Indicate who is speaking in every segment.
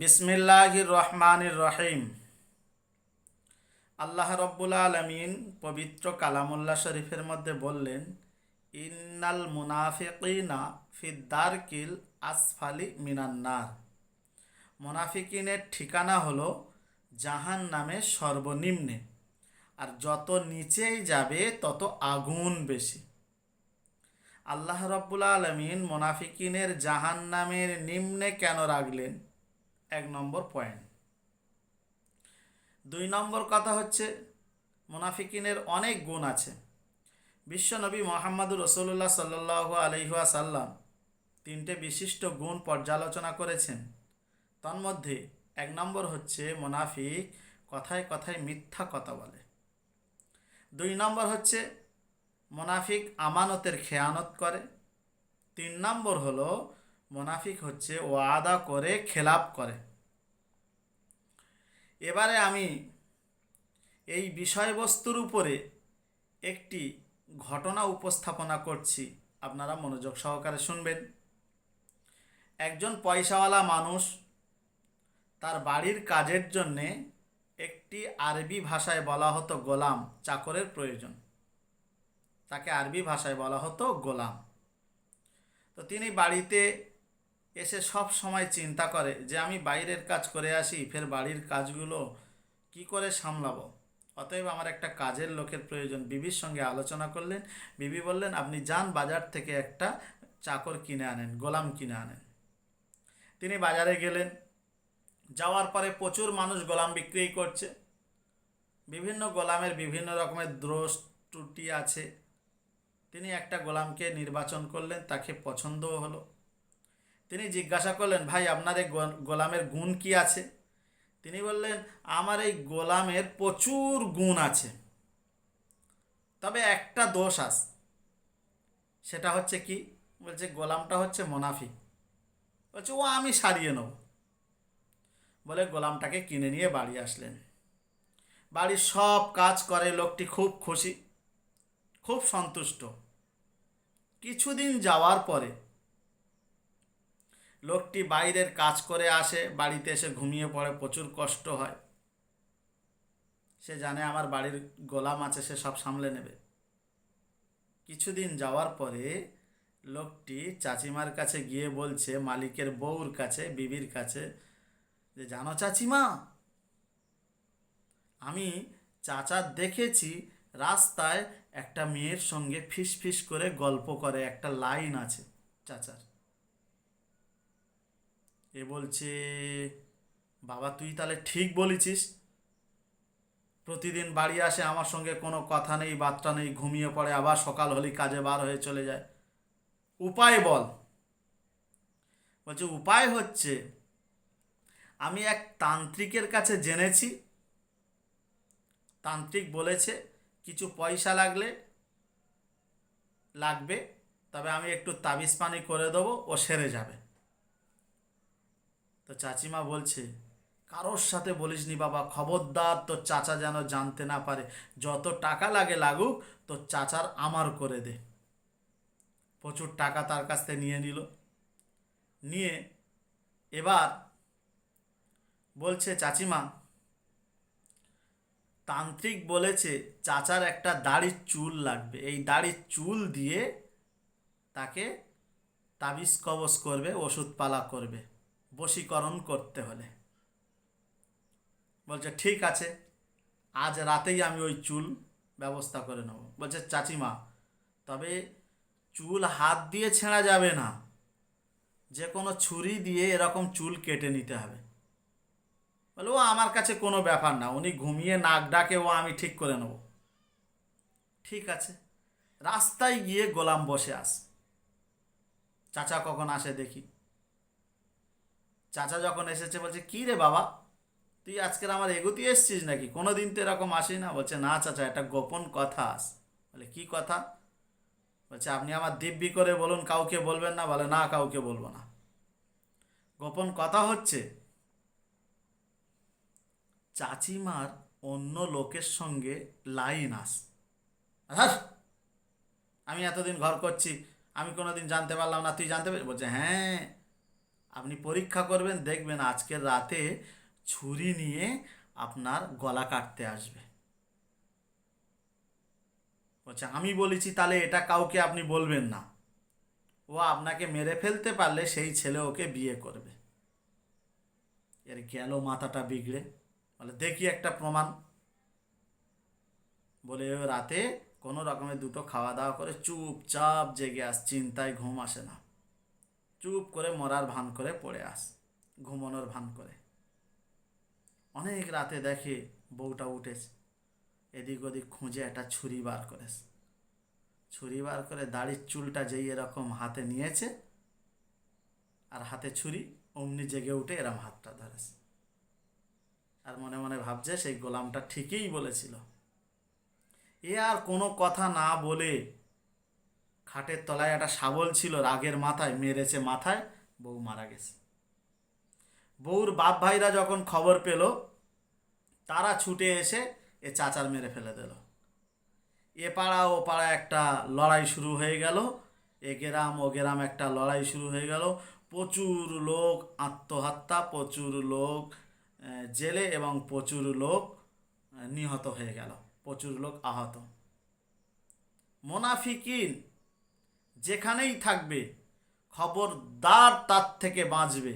Speaker 1: বিসমিল্লাহির রহমানির রহিম। আল্লাহ রব্বুল আলমিন পবিত্র কালামুল্লাহ শরীফের মধ্যে বললেন, ইন্নাল মুনাফিকিনা ফিদ্দারকিল আসফালি মিনান্নার। মুনাফিকিনের ঠিকানা হলো জাহান নামে সর্বনিম্নে, আর যত নিচেই যাবে তত আগুন বেশি। আল্লাহ রব্বুল আলমিন মুনাফিকিনের জাহান নামের নিম্নে কেন রাখলেন? 1 নম্বর পয়েন্ট। 2 নম্বর কথা হচ্ছে, মুনাফিকিনের অনেক গুণ আছে। বিশ্বনবী মোহাম্মদুর রসুল্লাহ সাল্লাল্লাহু আলাইহি ওয়াসাল্লাম 3টে বিশিষ্ট গুণ পর্যালোচনা করেছেন। তন্মধ্যে 1 নম্বর হচ্ছে, মুনাফিক কথায় কথায় মিথ্যা কথা বলে। 2 নম্বর হচ্ছে, মুনাফিক আমানতের খেয়ানত করে। 3 নম্বর হলো, মুনাফিক হচ্ছে ওয়াদা করে খেলাপ করে। এবারে আমি এই বিষয়বস্তুর উপরে একটি ঘটনা উপস্থাপনা করছি, আপনারা মনোযোগ সহকারে শুনবেন। একজন পয়সাওয়ালা মানুষ তার বাড়ির কাজের জন্যে একটি আরবি ভাষায় বলা হতো গোলাম, চাকরের প্রয়োজন। তাকে আরবি ভাষায় বলা হতো গোলাম। তো তিনি বাড়িতে এসে সব সময় চিন্তা করে যে আমি বাইরের কাজ করে আসি, ফের বাড়ির কাজগুলো কি করে সামলাবো। অতএব আমার একটা কাজের লোকের প্রয়োজন। বিবির সঙ্গে আলোচনা করলেন। বিবি বললেন, আপনি যান বাজার থেকে একটা চাকর কিনে আনেন, গোলাম কিনে আনেন। তিনি বাজারে গেলেন। যাওয়ার পরে প্রচুর মানুষ গোলাম বিক্রি করছে। বিভিন্ন গোলামের বিভিন্ন রকমের দোষ ত্রুটি আছে। তিনি একটা গোলামকে নির্বাচন করলেন, তাকে পছন্দও হলো। তিনি জিজ্ঞাসা করলেন, ভাই আপনার এই গোলামের গুণ কি আছে? তিনি বললেন, আমার এই গোলামের প্রচুর গুণ আছে, তবে একটা দোষ আছে। সেটা হচ্ছে কি? বলছে, গোলামটা হচ্ছে মুনাফিক। বলছে, ও আমি সারিয়ে নেব। বলে গোলামটাকে কিনে নিয়ে বাড়ি আসলেন। বাড়ির সব কাজ করে লোকটি, খুব খুশি, খুব সন্তুষ্ট। কিছুদিন যাওয়ার পরে লোকটি বাইরের কাজ করে আসে, বাড়িতে এসে ঘুমিয়ে পড়ে, প্রচুর কষ্ট হয়। সে জানে আমার বাড়ির গোলাম আছে, সে সব সামলে নেবে। কিছুদিন যাওয়ার পরে লোকটি চাচিমার কাছে গিয়ে বলছে, মালিকের বউর কাছে, বিবির কাছে, যে জানো চাচিমা, আমি চাচার দেখেছি রাস্তায় একটা মেয়ের সঙ্গে ফিস ফিস করে গল্প করে, একটা লাইন আছে চাচার। এ বলছে, বাবা তুই তাহলে ঠিক বলেছিস। প্রতিদিন বাড়ি আসে, আমার সঙ্গে কোনো কথা নেই, বার্তা নেই, ঘুমিয়ে পড়ে, আবার সকাল হলেই কাজে বার হয়ে চলে যায়। উপায় বল। বলছে, উপায় হচ্ছে, আমি এক তান্ত্রিকের কাছে জেনেছি। তান্ত্রিক বলেছে কিছু পয়সা লাগবে, তবে আমি একটু তাবিজ পানি করে দেবো, ও সেরে যাবে। তো চাচিমা বলছে, কারোর সাথে বলিসনি বাবা, খবরদার, তোর চাচা যেন জানতে না পারে। যত টাকা লাগে লাগুক, তোর চাচার আমার করে দে। প্রচুর টাকা তার কাছ থেকে নিয়ে নিল। নিয়ে এবার বলছে, চাচিমা, তান্ত্রিক বলেছে চাচার একটা দাড়ির চুল লাগবে, এই দাড়ির চুল দিয়ে তাকে তাবিজ কবজ করবে, ওষুধপালা করবে, বশীকরণ করতে হলে। বলছে, ঠিক আছে, আজ রাতেই আমি ওই চুল ব্যবস্থা করে নেব। বলছে, চাচিমা, তবে চুল হাত দিয়ে ছেঁড়া যাবে না, যে কোনো ছুরি দিয়ে এরকম চুল কেটে নিতে হবে। বলে, ও আমার কাছে কোনো ব্যাপার না, উনি ঘুমিয়ে নাক ডাকে, ও আমি ঠিক করে নেব। ঠিক আছে। রাস্তায় গিয়ে গোলাম বসে আস। চাচা কখন আসে দেখি। চাচা যখন এসেছে, বলছে, কি রে বাবা, তুই আজকের আমার এগুতি এসছিস নাকি? কোনো দিন তো এরকম আসি না। বলছে, না চাচা, একটা গোপন কথা আস। বলে, কি কথা? বলছে, আপনি আমার দিব্যি করে বলুন, কাউকে বলবেন না। বলে, না, কাউকে বলবো না। গোপন কথা হচ্ছে, চাচিমার অন্য লোকের সঙ্গে লাইন আস। হ্যাঁ, আমি এতদিন ঘর করছি, আমি কোনোদিন জানতে পারলাম না, তুই জানতে পারবি? বলছে, হ্যাঁ, আপনি পরীক্ষা করবেন, দেখবেন আজকের রাতে ছুরি নিয়ে আপনার গলা কাটতে আসবে। বলছে আমি বলেছি, তাহলে এটা কাউকে আপনি বলবেন না। ও আপনাকে মেরে ফেলতে পারলে সেই ছেলে ওকে বিয়ে করবে। এর গেল মাথাটা বিগড়ে, বলে দেখি একটা প্রমাণ। বলে ও রাতে কোনো রকমের দুটো খাওয়া দাওয়া করে চুপচাপ জেগে আস, চিন্তায় ঘুম আসে না, চুপ করে মরার ভান করে পড়ে আস, ঘুমানোর ভান করে। অনেক রাতে দেখে বউটা উঠেছে, এদিক ওদিক খুঁজে একটা ছুরি বার করেছে, ছুরি বার করে দাড়ির চুলটা যেই এরকম হাতে নিয়েছে আর হাতে ছুরি, অমনি জেগে উঠে এরম হাতটা ধরেছে। আর মনে মনে ভাবছে সেই গোলামটা ঠিকই বলেছিল। এ আর কোনো কথা না বলে খাটের তলায় একটা শাবল ছিল, রাগের মাথায় মেরেছে মাথায়, বউ মারা গেছে। বউর বাপ ভাইরা যখন খবর পেল, তারা ছুটে এসে এ চাচার মেরে ফেলে দিল। এ পাড়া ও পাড়া একটা লড়াই শুরু হয়ে গেল, এ গ্রাম ও গ্রাম একটা লড়াই শুরু হয়ে গেল। প্রচুর লোক আত্মহত্যা, প্রচুর লোক জেলে এবং প্রচুর লোক নিহত হয়ে গেল, প্রচুর লোক আহত। মুনাফিকিন যেখানেই থাকবে খবরদার তার থেকে বাঁচবে।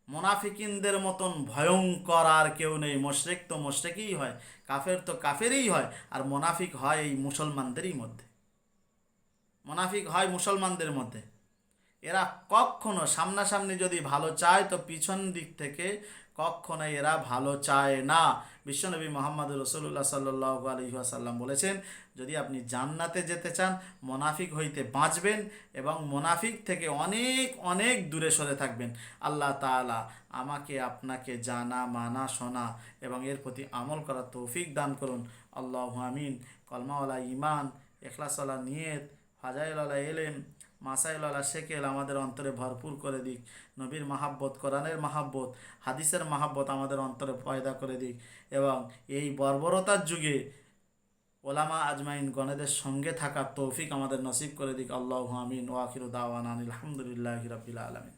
Speaker 1: মুনাফিকিনদের মতন ভয়ঙ্কর আর কেউ নেই। মুশরিক তো মুশরিকই হয়, কাফের তো কাফেরই হয়, আর মুনাফিক হয় এই মুসলমানদেরই মধ্যে। মুনাফিক হয় মুসলমানদের মধ্যে। এরা কখনো সামনাসামনি যদি ভালো চায় তো পিছন দিক থেকে কখনো এরা ভালো চায় না। বিশ্বনবী মোহাম্মদ রসুল্লাহ সাল্লাল্লাহু আলাইহি ওয়াসাল্লাম বলেছেন, যদি আপনি জান্নাতে যেতে চান মুনাফিক হইতে বাঁচবেন এবং মুনাফিক থেকে অনেক অনেক দূরে সরে থাকবেন। আল্লাহ তাআলা আমাকে আপনাকে জানা, মানা, শোনা এবং এর প্রতি আমল করার তৌফিক দান করুন। আল্লাহু আমিন। কলমাওয়ালা ইমান, এখলাসওয়ালা নিয়ত, ফাজাইলওয়ালা এলেম, মাসাইলওয়ালা শেকেল আমাদের অন্তরে ভরপুর করে দিক। নবীর মাহাব্বত, কোরআনের মাহাব্বত, হাদিসের মাহাব্বত আমাদের অন্তরে পয়দা করে দিক এবং এই বর্বরতার যুগে ওলামা আজমাইন গণেদের সঙ্গে থাকার তৌফিক আমাদের নসিব করে দিক। আল্লাহু আমিন। ওয়া আখিরু দাওয়ানা আলহামদুলিল্লাহি রাব্বিল আলামিন।